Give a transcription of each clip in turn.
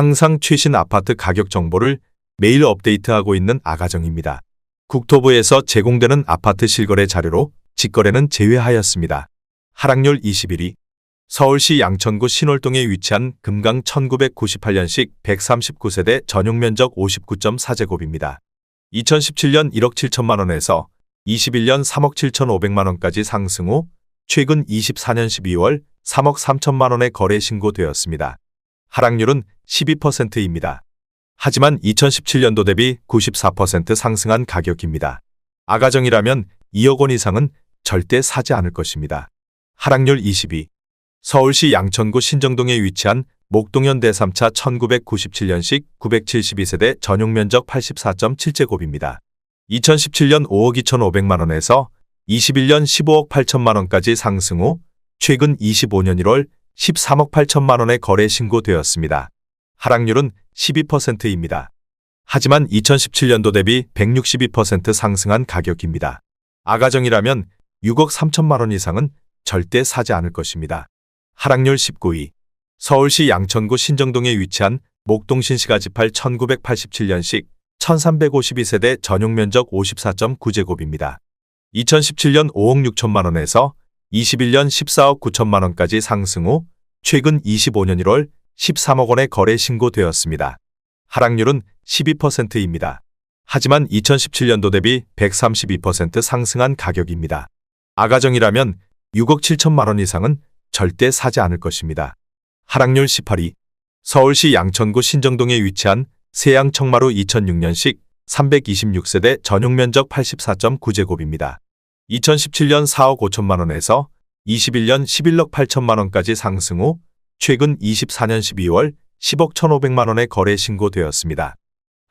항상 최신 아파트 가격 정보를 매일 업데이트하고 있는 아가정입니다. 국토부에서 제공되는 아파트 실거래 자료로 직거래는 제외하였습니다. 하락률 21위. 서울시 양천구 신월동에 위치한 금강 1998년식 139세대 전용면적 59.4제곱입니다. 2017년 1억 7천만 원에서 21년 3억 7천5백만 원까지 상승 후 최근 24년 12월 3억 3천만 원에 거래 신고되었습니다. 하락률은 12%입니다. 하지만 2017년도 대비 94% 상승한 가격입니다. 아가정이라면 2억 원 이상은 절대 사지 않을 것입니다. 하락률 22. 서울시 양천구 신정동에 위치한 목동현대 3차 1997년식 972세대 전용면적 84.7제곱입니다. 2017년 5억 2천5백만 원에서 21년 15억 8천만 원까지 상승 후 최근 25년 1월 13억 8천만 원에 거래 신고되었습니다. 하락률은 12%입니다. 하지만 2017년도 대비 162% 상승한 가격입니다. 아가정이라면 6억 3천만 원 이상은 절대 사지 않을 것입니다. 하락률 19위. 서울시 양천구 신정동에 위치한 목동 신시가지8 1987년식 1352세대 전용면적 54.9제곱입니다. 2017년 5억 6천만 원에서 21년 14억 9천만 원까지 상승 후 최근 25년 1월 13억 원에 거래 신고되었습니다. 하락률은 12%입니다. 하지만 2017년도 대비 132% 상승한 가격입니다. 아가정이라면 6억 7천만 원 이상은 절대 사지 않을 것입니다. 하락률 18위. 서울시 양천구 신정동에 위치한 세양 청마루 2006년식 326세대 전용면적 84.9제곱입니다. 2017년 4억 5천만 원에서 21년 11억 8천만 원까지 상승 후 최근 24년 12월 10억 1,500만 원에 거래 신고되었습니다.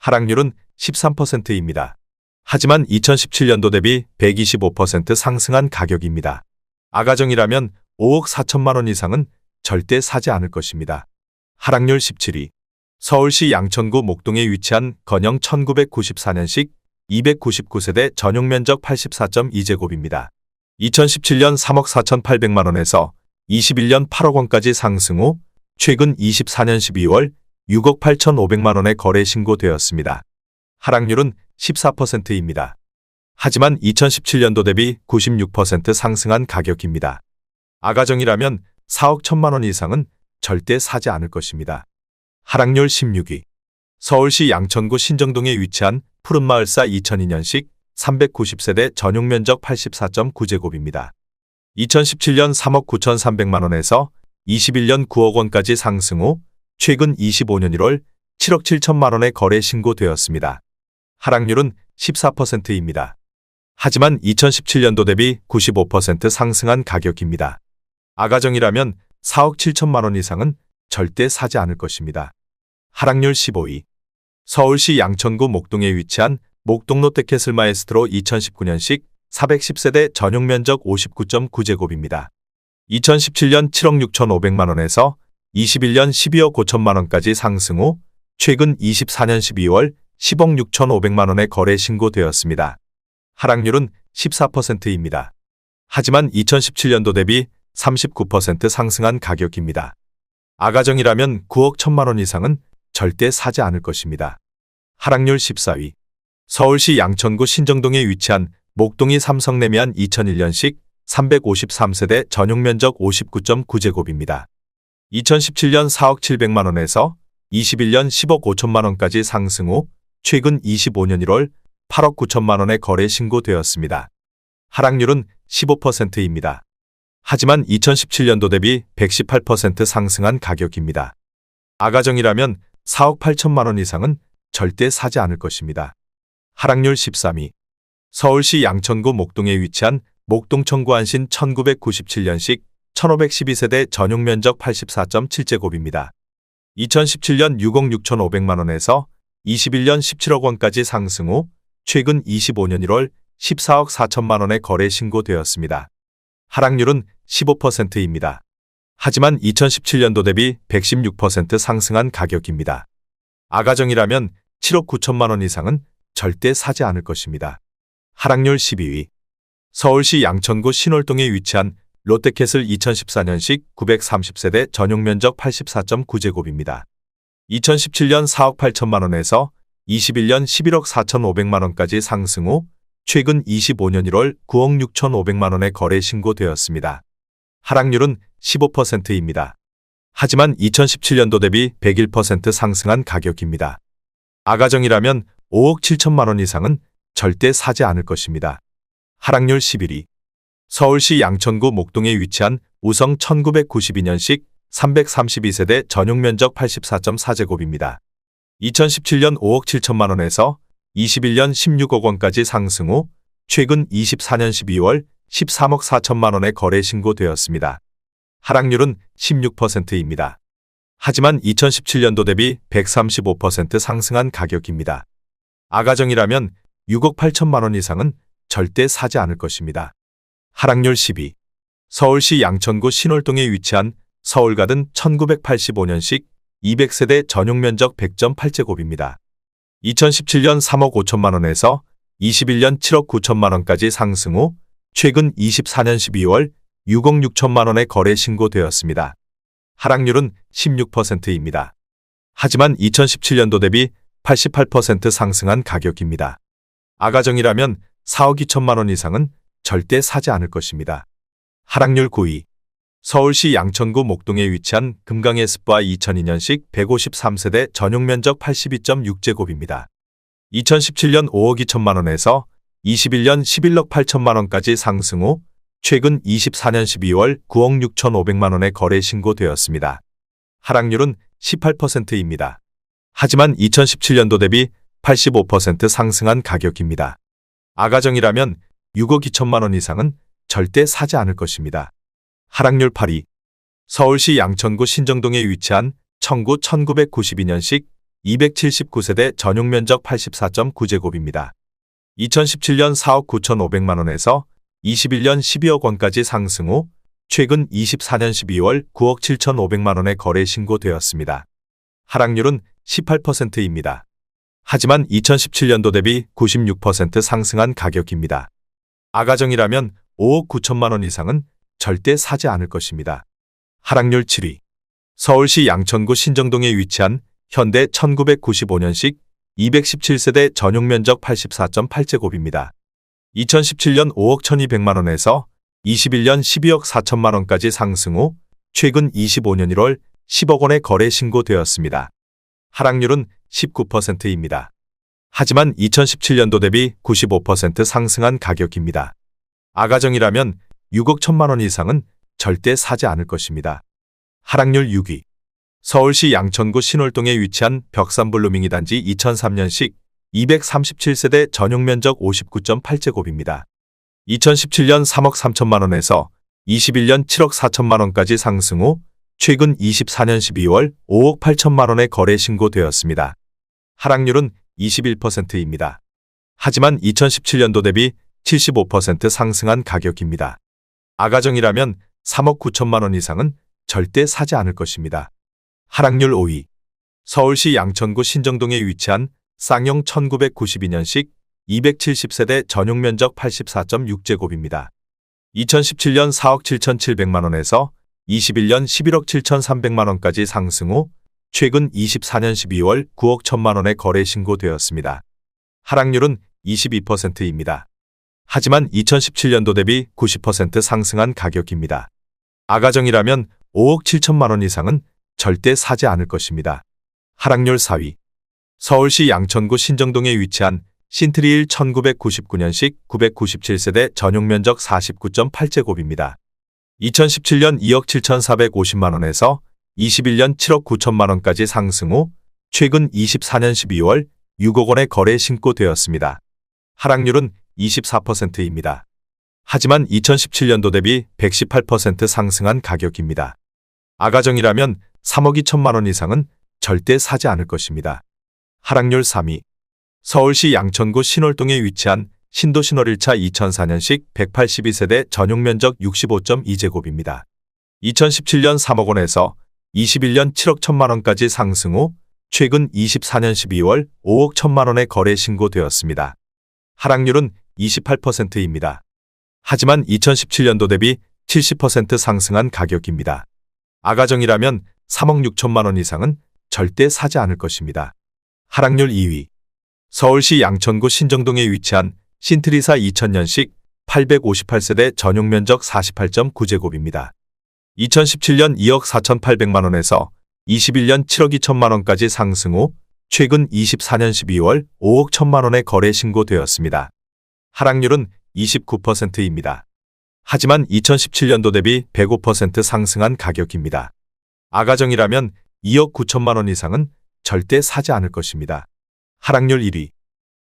하락률은 13%입니다. 하지만 2017년도 대비 125% 상승한 가격입니다. 아가정이라면 5억 4천만 원 이상은 절대 사지 않을 것입니다. 하락률 17위. 서울시 양천구 목동에 위치한 건영 1994년식 299세대 전용면적 84.2제곱입니다. 2017년 3억 4천8백만 원에서 21년 8억 원까지 상승 후 최근 24년 12월 6억 8천5백만 원에 거래 신고되었습니다. 하락률은 14%입니다. 하지만 2017년도 대비 96% 상승한 가격입니다. 아가정이라면 4억 1천만 원 이상은 절대 사지 않을 것입니다. 하락률 16위. 서울시 양천구 신정동에 위치한 푸른마을사 2002년식 390세대 전용면적 84.9제곱입니다. 2017년 3억 9천3백만 원에서 21년 9억 원까지 상승 후 최근 25년 1월 7억 7천만 원에 거래 신고되었습니다. 하락률은 14%입니다. 하지만 2017년도 대비 95% 상승한 가격입니다. 아가정이라면 4억 7천만 원 이상은 절대 사지 않을 것입니다. 하락률 15위. 서울시 양천구 목동에 위치한 목동 롯데캐슬 마에스트로 2019년식 410세대 전용면적 59.9제곱입니다. 2017년 7억 6천5백만 원에서 21년 12억 5천만 원까지 상승 후 최근 24년 12월 10억 6천5백만 원에 거래 신고되었습니다. 하락률은 14%입니다. 하지만 2017년도 대비 39% 상승한 가격입니다. 아가정이라면 9억 1천만 원 이상은 절대 사지 않을 것입니다. 하락률 14위. 서울시 양천구 신정동에 위치한 목동이 삼성레미안 2001년식 353세대 전용면적 59.9제곱입니다. 2017년 4억 7백만 원에서 21년 10억 5천만 원까지 상승 후 최근 25년 1월 8억 9천만 원에 거래 신고되었습니다. 하락률은 15%입니다. 하지만 2017년도 대비 118% 상승한 가격입니다. 아가정이라면 4억 8천만 원 이상은 절대 사지 않을 것입니다. 하락률 13위. 서울시 양천구 목동에 위치한 목동 청구안신 1997년식 1512세대 전용면적 84.7제곱입니다. 2017년 6억 6천5백만 원에서 21년 17억 원까지 상승 후 최근 25년 1월 14억 4천만 원에 거래 신고되었습니다. 하락률은 15%입니다. 하지만 2017년도 대비 116% 상승한 가격입니다. 아가정이라면 7억 9천만 원 이상은 절대 사지 않을 것입니다. 하락률 12위. 서울시 양천구 신월동에 위치한 롯데캐슬 2014년식 930세대 전용면적 84.9제곱입니다. 2017년 4억 8천만 원에서 21년 11억 4,500만 원까지 상승 후 최근 25년 1월 9억 6,500만 원의 거래 신고되었습니다. 하락률은 15%입니다. 하지만 2017년도 대비 101% 상승한 가격입니다. 아가정이라면 5억 7천만 원 이상은 절대 사지 않을 것입니다. 하락률 11위. 서울시 양천구 목동에 위치한 우성 1992년식 332세대 전용 면적 84.4제곱입니다. 2017년 5억 7천만 원에서 21년 16억 원까지 상승 후 최근 24년 12월 13억 4천만 원의 거래 신고되었습니다. 하락률은 16%입니다. 하지만 2017년도 대비 135% 상승한 가격입니다. 아가정이라면 6억 8천만 원 이상은 절대 사지 않을 것입니다. 하락률 12. 서울시 양천구 신월동에 위치한 서울가든 1985년식 200세대 전용 면적 100.8제곱입니다. 2017년 3억 5천만 원에서 21년 7억 9천만 원까지 상승 후 최근 24년 12월 6억 6천만 원의 거래 신고되었습니다. 하락률은 16%입니다. 하지만 2017년도 대비 88% 상승한 가격입니다. 아가정이라면 4억 2천만 원 이상은 절대 사지 않을 것입니다. 하락률 9위. 서울시 양천구 목동에 위치한 금강의 습바 2002년식 153세대 전용 면적 82.6제곱입니다. 2017년 5억 2천만 원에서 21년 11억 8천만 원까지 상승 후 최근 24년 12월 9억 6,500만 원의 거래 신고되었습니다. 하락률은 18%입니다. 하지만 2017년도 대비 85% 상승한 가격입니다. 아가정이라면 6억 2천만 원 이상은 절대 사지 않을 것입니다. 하락률 8위. 서울시 양천구 신정동에 위치한 청구 1992년식 279세대 전용 면적 84.9제곱입니다. 2017년 4억 9,500만 원에서 21년 12억 원까지 상승 후 최근 24년 12월 9억 7,500만 원의 거래 신고되었습니다. 하락률은 18%입니다. 하지만 2017년도 대비 96% 상승한 가격입니다. 아가정이라면 5억 9천만 원 이상은 절대 사지 않을 것입니다. 하락률 7위. 서울시 양천구 신정동에 위치한 현대 1995년식 217세대 전용 면적 84.8제곱입니다. 2017년 5억 1,200만 원에서 21년 12억 4천만 원까지 상승 후 최근 25년 1월 10억 원의 거래 신고되었습니다. 하락률은 19%입니다. 하지만 2017년도 대비 95% 상승한 가격입니다. 아가정이라면 6억 1천만 원 이상은 절대 사지 않을 것입니다. 하락률 6위. 서울시 양천구 신월동에 위치한 벽산블루밍이 단지 2003년식 237세대 전용 면적 59.8제곱입니다. 2017년 3억 3천만 원에서 21년 7억 4천만 원까지 상승 후 최근 24년 12월 5억 8천만 원의 거래 신고되었습니다. 하락률은 21%입니다. 하지만 2017년도 대비 75% 상승한 가격입니다. 아가정이라면 3억 9천만 원 이상은 절대 사지 않을 것입니다. 하락률 5위. 서울시 양천구 신정동에 위치한 쌍용 1992년식 270세대 전용 면적 84.6제곱입니다. 2017년 4억 7,700만 원에서 21년 11억 7,300만 원까지 상승 후 최근 24년 12월 9억 1천만 원의 거래 신고되었습니다. 하락률은 22%입니다. 하지만 2017년도 대비 90% 상승한 가격입니다. 아가정이라면 5억 7천만 원 이상은 절대 사지 않을 것입니다. 하락률 4위. 서울시 양천구 신정동에 위치한 신트리일 1999년식 997세대 전용 면적 49.8제곱입니다. 2017년 2억 7,450만 원에서 21년 7억 9천만 원까지 상승 후 최근 24년 12월 6억 원의 거래 신고되었습니다. 하락률은 24%입니다. 하지만 2017년도 대비 118% 상승한 가격입니다. 아가정이라면 3억 2천만 원 이상은 절대 사지 않을 것입니다. 하락률 3위. 서울시 양천구 신월동에 위치한 신도신월 1차 2004년식 182세대 전용 면적 65.2제곱입니다. 2017년 3억 원에서 21년 7억 1천만 원까지 상승 후 최근 24년 12월 5억 1천만 원의 거래 신고되었습니다. 하락률은 28%입니다. 하지만 2017년도 대비 70% 상승한 가격입니다. 아가정이라면 3억 6천만 원 이상은 절대 사지 않을 것입니다. 하락률 2위. 서울시 양천구 신정동에 위치한 신트리사 2000년식 858세대 전용 면적 48.9제곱입니다. 2017년 2억 4,800만 원에서 21년 7억 2천만 원까지 상승 후 최근 24년 12월 5억 1천만 원에 거래 신고되었습니다. 하락률은 29%입니다. 하지만 2017년도 대비 105% 상승한 가격입니다. 아가정이라면 2억 9천만 원 이상은 절대 사지 않을 것입니다. 하락률 1위.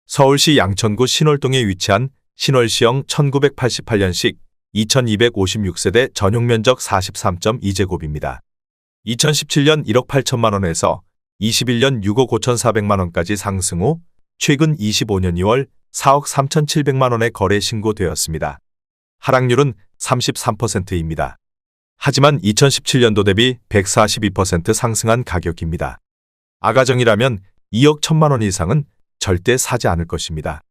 서울시 양천구 신월동에 위치한 신월시형 1988년식 2256세대 전용 면적 43.2제곱입니다. 2017년 1억 8천만 원에서 21년 6억 5,400만 원까지 상승 후 최근 25년 2월 4억 3,700만 원에 거래 신고되었습니다. 하락률은 33%입니다. 하지만 2017년도 대비 142% 상승한 가격입니다. 아가정이라면 2억 1천만 원 이상은 절대 사지 않을 것입니다.